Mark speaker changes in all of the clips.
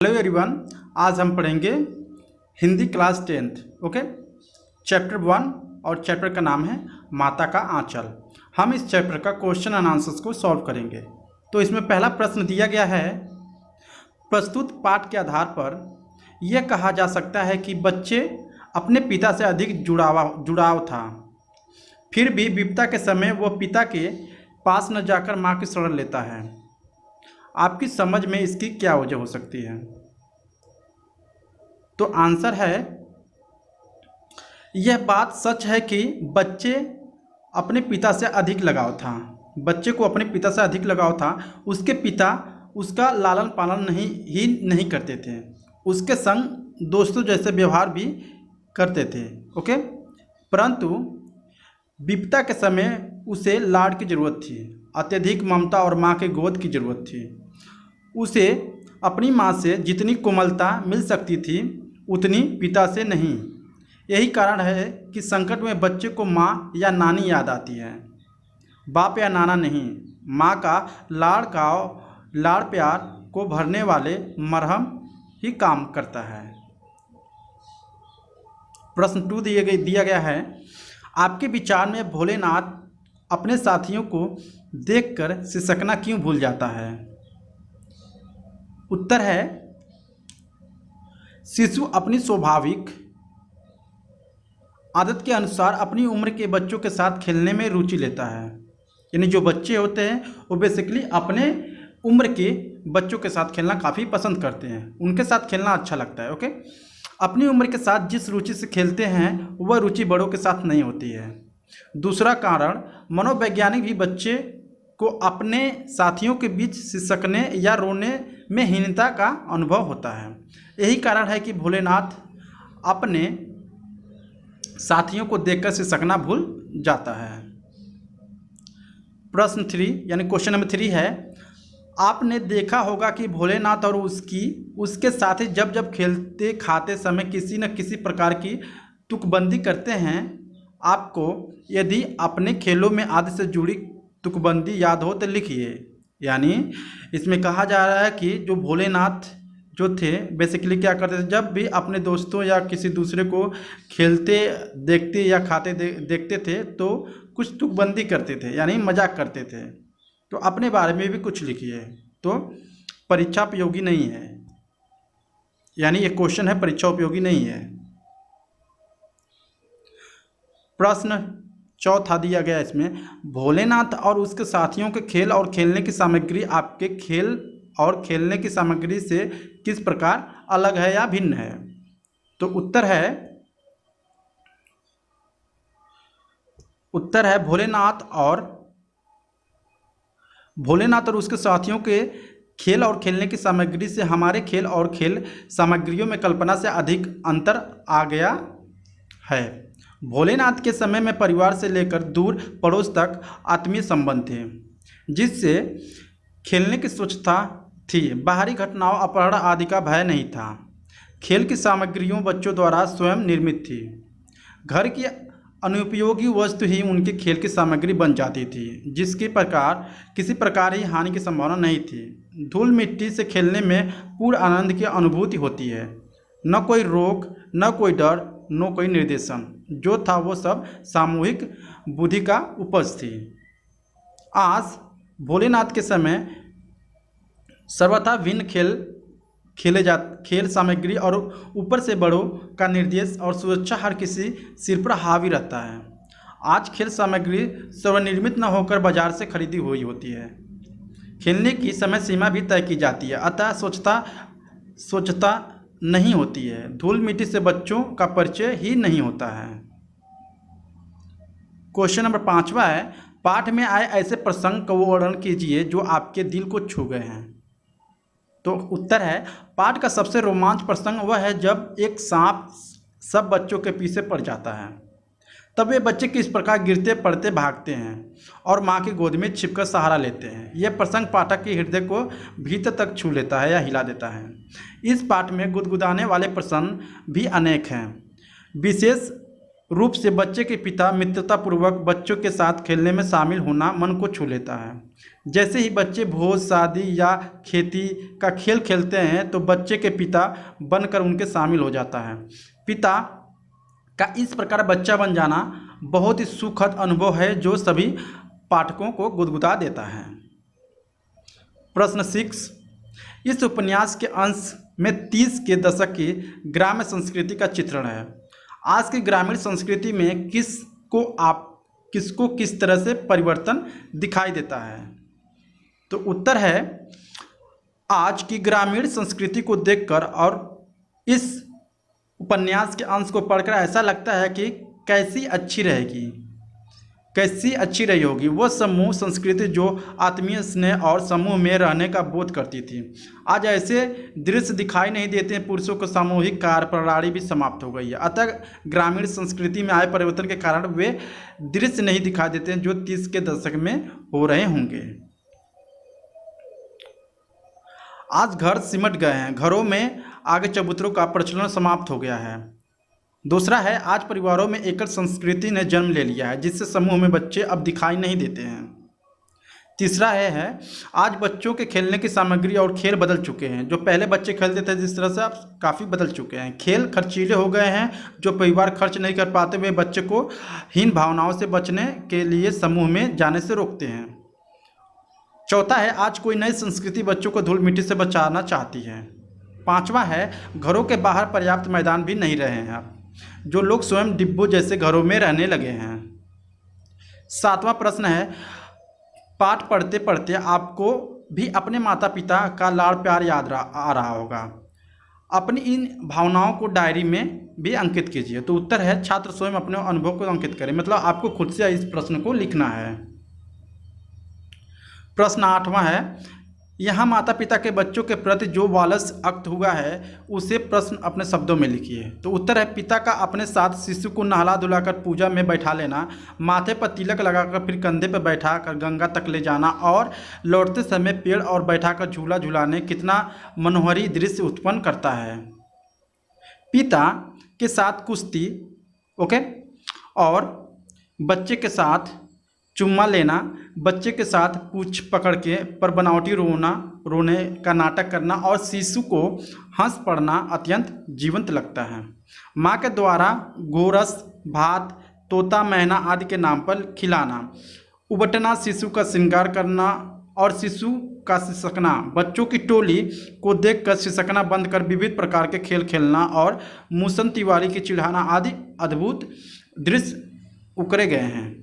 Speaker 1: Hello everyone, आज हम पढ़ेंगे Hindi class 10th। Okay, chapter 1 और चैप्टर का नाम है माता का आंचल। हम इस चैप्टर का क्वेश्चन एंड आंसर्स को सॉल्व करेंगे। तो इसमें पहला प्रश्न दिया गया है, प्रस्तुत पाठ के आधार पर यह कहा जा सकता है कि बच्चे अपने पिता से अधिक जुड़ाव था, फिर भी विपदा के समय वह पिता के पास न जाकर माँ की शरण लेता है। आपकी समझ में इसकी क्या वजह हो सकती है? तो आंसर है, यह बात सच है कि बच्चे अपने पिता से अधिक लगाव था। बच्चे को अपने पिता से अधिक लगाव था। उसके पिता उसका लालन पालन नहीं करते थे, उसके संग दोस्तों जैसे व्यवहार भी करते थे। ओके, परंतु विपदा के समय उसे लाड की ज़रूरत थी, अत्यधिक ममता और माँ के गोद की ज़रूरत थी। उसे अपनी माँ से जितनी कोमलता मिल सकती थी उतनी पिता से नहीं। यही कारण है कि संकट में बच्चे को माँ या नानी याद आती है, बाप या नाना नहीं। माँ का लाड़ प्यार को भरने वाले मरहम ही काम करता है। प्रश्न 2 दिया गया है, आपके विचार में भोलेनाथ अपने साथियों को देखकर सिसकना क्यों भूल जाता है? उत्तर है, शिशु अपनी स्वाभाविक आदत के अनुसार अपनी उम्र के बच्चों के साथ खेलने में रुचि लेता है। यानी जो बच्चे होते हैं वो बेसिकली अपने उम्र के बच्चों के साथ खेलना काफ़ी पसंद करते हैं, उनके साथ खेलना अच्छा लगता है। ओके, अपनी उम्र के साथ जिस रुचि से खेलते हैं वह रुचि बड़ों के साथ नहीं होती है। दूसरा कारण, मनोवैज्ञानिक भी बच्चे को अपने साथियों के बीच सिसकने या रोने में हीनता का अनुभव होता है। यही कारण है कि भोलेनाथ अपने साथियों को देखकर सिसकना भूल जाता है। प्रश्न 3 यानी क्वेश्चन नंबर 3 है, आपने देखा होगा कि भोलेनाथ और उसके साथी जब खेलते खाते समय किसी न किसी प्रकार की तुकबंदी करते हैं। आपको यदि अपने खेलों में आदि से जुड़ी तुकबंदी याद हो तो लिखिए। यानी इसमें कहा जा रहा है कि जो भोलेनाथ जो थे बेसिकली क्या करते थे, जब भी अपने दोस्तों या किसी दूसरे को खेलते देखते या खाते देखते थे तो कुछ तुकबंदी करते थे, यानी मजाक करते थे। तो अपने बारे में भी कुछ लिखिए। तो परीक्षा उपयोगी नहीं है, यानी ये क्वेश्चन है परीक्षा उपयोगी नहीं है। प्रश्न 4 दिया गया इसमें, भोलेनाथ और उसके साथियों के खेल और खेलने की सामग्री आपके खेल और खेलने की सामग्री से किस प्रकार अलग है या भिन्न है? तो उत्तर है भोलेनाथ और उसके साथियों के खेल और खेलने की सामग्री से हमारे खेल और खेल सामग्रियों में कल्पना से अधिक अंतर आ गया है। भोलेनाथ के समय में परिवार से लेकर दूर पड़ोस तक आत्मीय संबंध थे, जिससे खेलने की स्वच्छता थी। बाहरी घटनाओं, अपहरण आदि का भय नहीं था। खेल की सामग्रियों बच्चों द्वारा स्वयं निर्मित थी। घर की अनुपयोगी वस्तु ही उनके खेल की सामग्री बन जाती थी, जिसके प्रकार किसी प्रकार ही हानि की संभावना नहीं थी। धूल मिट्टी से खेलने में पूर्ण आनंद की अनुभूति होती है। न कोई रोक, न कोई डर, न कोई निर्देशन। जो था वो सब सामूहिक बुद्धि का उपज थी। आज भोलेनाथ के समय सर्वथा भिन्न खेल सामग्री और ऊपर से बड़ों का निर्देश और सुरक्षा हर किसी सिर पर हावी रहता है। आज खेल सामग्री स्वनिर्मित न होकर बाजार से खरीदी हुई होती है। खेलने की समय सीमा भी तय की जाती है, अतः स्वच्छता नहीं होती है। धूल मिट्टी से बच्चों का परिचय ही नहीं होता है। क्वेश्चन नंबर 5 है, पाठ में आए ऐसे प्रसंग का वर्णन कीजिए जो आपके दिल को छू गए हैं। तो उत्तर है, पाठ का सबसे रोमांच प्रसंग वह है जब एक सांप सब बच्चों के पीछे पड़ जाता है। तब वे बच्चे किस प्रकार गिरते पड़ते भागते हैं और माँ की गोद में छिपकर सहारा लेते हैं। यह प्रसंग पाठक के हृदय को भीतर तक छू लेता है या हिला देता है। इस पाठ में गुदगुदाने वाले प्रसंग भी अनेक हैं। विशेष रूप से बच्चे के पिता मित्रतापूर्वक बच्चों के साथ खेलने में शामिल होना मन को छू लेता है। जैसे ही बच्चे भोज, शादी या खेती का खेल खेलते हैं तो बच्चे के पिता बनकर उनके शामिल हो जाता है। पिता का इस प्रकार बच्चा बन जाना बहुत ही सुखद अनुभव है जो सभी पाठकों को गुदगुदा देता है। प्रश्न 6, इस उपन्यास के अंश में 30 के दशक की ग्राम्य संस्कृति का चित्रण है। आज की ग्रामीण संस्कृति में किसको किस तरह से परिवर्तन दिखाई देता है? तो उत्तर है, आज की ग्रामीण संस्कृति को देखकर और इस उपन्यास के अंश को पढ़कर ऐसा लगता है कि कैसी अच्छी रही होगी वह समूह संस्कृति जो आत्मीय स्नेह और समूह में रहने का बोध करती थी। आज ऐसे दृश्य दिखाई नहीं देते हैं। पुरुषों को सामूहिक कार्य प्रणाली भी समाप्त हो गई है। अतः ग्रामीण संस्कृति में आए परिवर्तन के कारण वे दृश्य नहीं दिखाई देते हैं जो 30 के दशक में हो रहे होंगे। आज घर सिमट गए हैं, घरों में आगे चबूतरों का प्रचलन समाप्त हो गया है। दूसरा है, आज परिवारों में एकल संस्कृति ने जन्म ले लिया है जिससे समूह में बच्चे अब दिखाई नहीं देते हैं। तीसरा है आज बच्चों के खेलने की सामग्री और खेल बदल चुके हैं। जो पहले बच्चे खेलते थे जिस तरह से अब काफ़ी बदल चुके हैं। खेल खर्चीले हो गए हैं। जो परिवार खर्च नहीं कर पाते वे बच्चे को हीन भावनाओं से बचने के लिए समूह में जाने से रोकते हैं। चौथा है, आज कोई नई संस्कृति बच्चों को धूल मिट्टी से बचाना चाहती है। पांचवा है, घरों के बाहर पर्याप्त मैदान भी नहीं रहे हैं अब, जो लोग स्वयं डिब्बों जैसे घरों में रहने लगे हैं। सातवां प्रश्न है, पाठ पढ़ते पढ़ते आपको भी अपने माता पिता का लाड़ प्यार याद आ रहा होगा। अपनी इन भावनाओं को डायरी में भी अंकित कीजिए। तो उत्तर है, छात्र स्वयं अपने अनुभव को अंकित करें। मतलब आपको खुद से इस प्रश्न को लिखना है। प्रश्न 8वां है, यहाँ माता पिता के बच्चों के प्रति जो वालस अक्त हुआ है उसे प्रश्न अपने शब्दों में लिखिए। तो उत्तर है, पिता का अपने साथ शिशु को नहला धुलाकर पूजा में बैठा लेना, माथे पर तिलक लगाकर फिर कंधे पर बैठाकर गंगा तक ले जाना और लौटते समय पेड़ और बैठाकर झूला झुलाने कितना मनोहरी दृश्य उत्पन्न करता है। पिता के साथ कुश्ती और बच्चे के साथ चुम्मा लेना, बच्चे के साथ पूंछ पकड़ के पर बनावटी रोने का नाटक करना और शिशु को हंस पड़ना अत्यंत जीवंत लगता है। माँ के द्वारा गोरस, भात, तोता, मैना आदि के नाम पर खिलाना, उबटना, शिशु का श्रृंगार करना और शिशु का सिसकना, बच्चों की टोली को देखकर सिसकना बंद कर विविध प्रकार के खेल खेलना और मूसन तिवारी की चिढ़ाना आदि अद्भुत दृश्य उकरे गए हैं।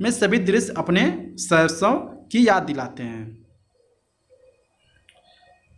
Speaker 1: में सभी दृश्य अपने शैशव की याद दिलाते हैं।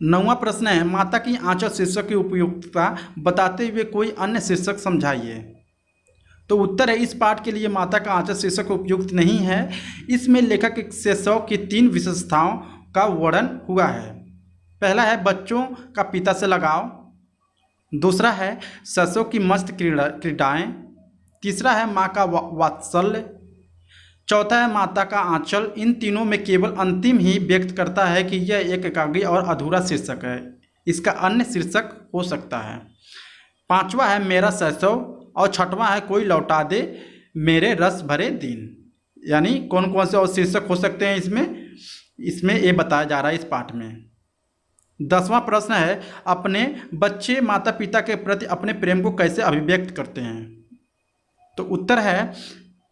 Speaker 1: 9वां प्रश्न है, माता की आंचल शीर्षक की उपयुक्तता बताते हुए कोई अन्य शीर्षक समझाइए। तो उत्तर है, इस पाठ के लिए माता का आंचल शीर्षक उपयुक्त नहीं है। इसमें लेखक शैशव की 3 विशेषताओं का वर्णन हुआ है। पहला है बच्चों का पिता से लगाव, दूसरा है शैशव की मस्त क्रीड़ाएँ, तीसरा है माँ का वात्सल्य, चौथा है माता का आंचल। इन तीनों में केवल अंतिम ही व्यक्त करता है कि यह एक एकाग्री और अधूरा शीर्षक है, इसका अन्य शीर्षक हो सकता है। 5वां है मेरा शैशव और 6वां है कोई लौटा दे मेरे रस भरे दिन। यानी कौन कौन से और शीर्षक हो सकते हैं इसमें ये बताया जा रहा है इस पाठ में। 10वां प्रश्न है, अपने बच्चे माता पिता के प्रति अपने प्रेम को कैसे अभिव्यक्त करते हैं। तो उत्तर है,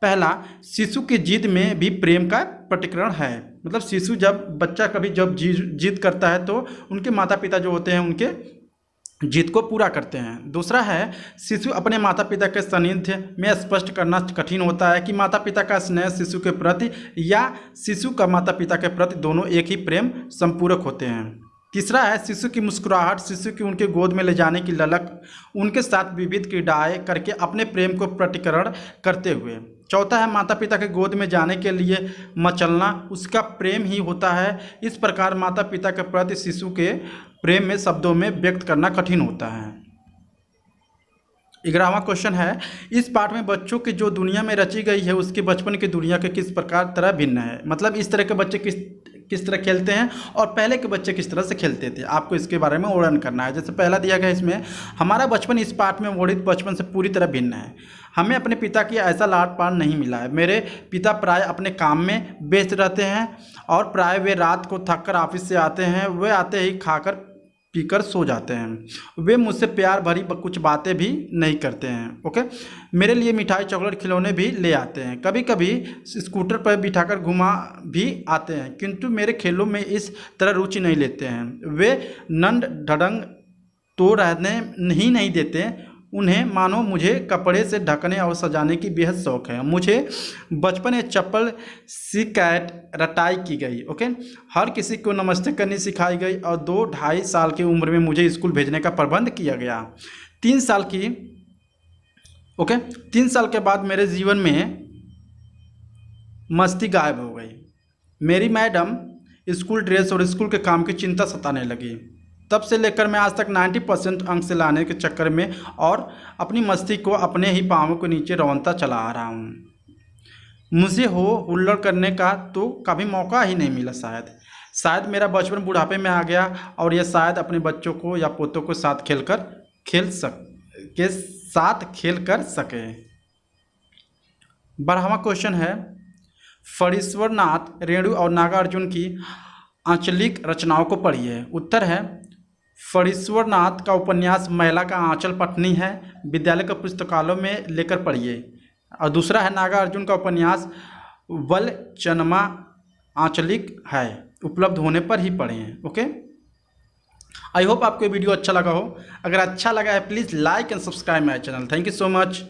Speaker 1: पहला, शिशु की जिद में भी प्रेम का प्रतिकरण है। मतलब शिशु बच्चा कभी जब जिद करता है तो उनके माता पिता जो होते हैं उनके जिद को पूरा करते हैं। दूसरा है, शिशु अपने माता पिता के सानिध्य में स्पष्ट करना कठिन होता है कि माता पिता का स्नेह शिशु के प्रति या शिशु का माता पिता के प्रति दोनों एक ही प्रेम संपूरक होते हैं। तीसरा है, शिशु की मुस्कुराहट, शिशु की उनके गोद में ले जाने की ललक, उनके साथ विविध क्रीड़ाएँ करके अपने प्रेम को प्रतिकरण करते हुए। चौथा है, माता पिता के गोद में जाने के लिए मचलना उसका प्रेम ही होता है। इस प्रकार माता पिता के प्रति शिशु के प्रेम में शब्दों में व्यक्त करना कठिन होता है। 11वां क्वेश्चन है, इस पाठ में बच्चों की जो दुनिया में रची गई है उसके बचपन की दुनिया के किस प्रकार तरह भिन्न है। मतलब इस तरह के बच्चे किस तरह खेलते हैं और पहले के बच्चे किस तरह से खेलते थे, आपको इसके बारे में वर्णन करना है। जैसे पहला दिया गया इसमें, हमारा बचपन इस पाठ में वर्णित बचपन से पूरी तरह भिन्न है। हमें अपने पिता की ऐसा लाड प्यार नहीं मिला है। मेरे पिता प्राय अपने काम में व्यस्त रहते हैं और प्राय वे रात को थक कर ऑफिस से आते हैं, वे आते ही खाकर पीकर सो जाते हैं। वे मुझसे प्यार भरी कुछ बातें भी नहीं करते हैं। ओके, मेरे लिए मिठाई चॉकलेट खिलौने भी ले आते हैं, कभी कभी स्कूटर पर बिठाकर घुमा भी आते हैं, किंतु मेरे खेलों में इस तरह रुचि नहीं लेते हैं। वे नंद ढड़ंग तो रहने ही नहीं देते, उन्हें मानो मुझे कपड़े से ढकने और सजाने की बेहद शौक है। मुझे बचपन में चप्पल शिकायत रटाई की गई। ओके, हर किसी को नमस्ते करनी सिखाई गई और 2-2.5 साल की उम्र में मुझे स्कूल भेजने का प्रबंध किया गया। 3 साल के बाद मेरे जीवन में मस्ती गायब हो गई। मेरी मैडम स्कूल ड्रेस और स्कूल के काम की चिंता सताने लगी। तब से लेकर मैं आज तक 90% अंक से लाने के चक्कर में और अपनी मस्ती को अपने ही पाँवों के नीचे रौंदता चला आ रहा हूँ। मुझे हुल्लड़ करने का तो कभी मौका ही नहीं मिला। शायद मेरा बचपन बुढ़ापे में आ गया और यह शायद अपने बच्चों को या पोतों के साथ खेल कर सके। 12वां क्वेश्चन है, फणीश्वरनाथ रेणु और नागार्जुन की आंचलिक रचनाओं को पढ़िए। उत्तर है, फणीश्वरनाथ का उपन्यास महिला का आंचल पटनी है, विद्यालय के पुस्तकालयों में लेकर पढ़िए। और दूसरा है, नागार्जुन का उपन्यास वलचनमा आंचलिक है, उपलब्ध होने पर ही पढ़ें। ओके, आई होप आपको ये वीडियो अच्छा लगा हो। अगर अच्छा लगा है please like and subscribe my channel. Thank you so much.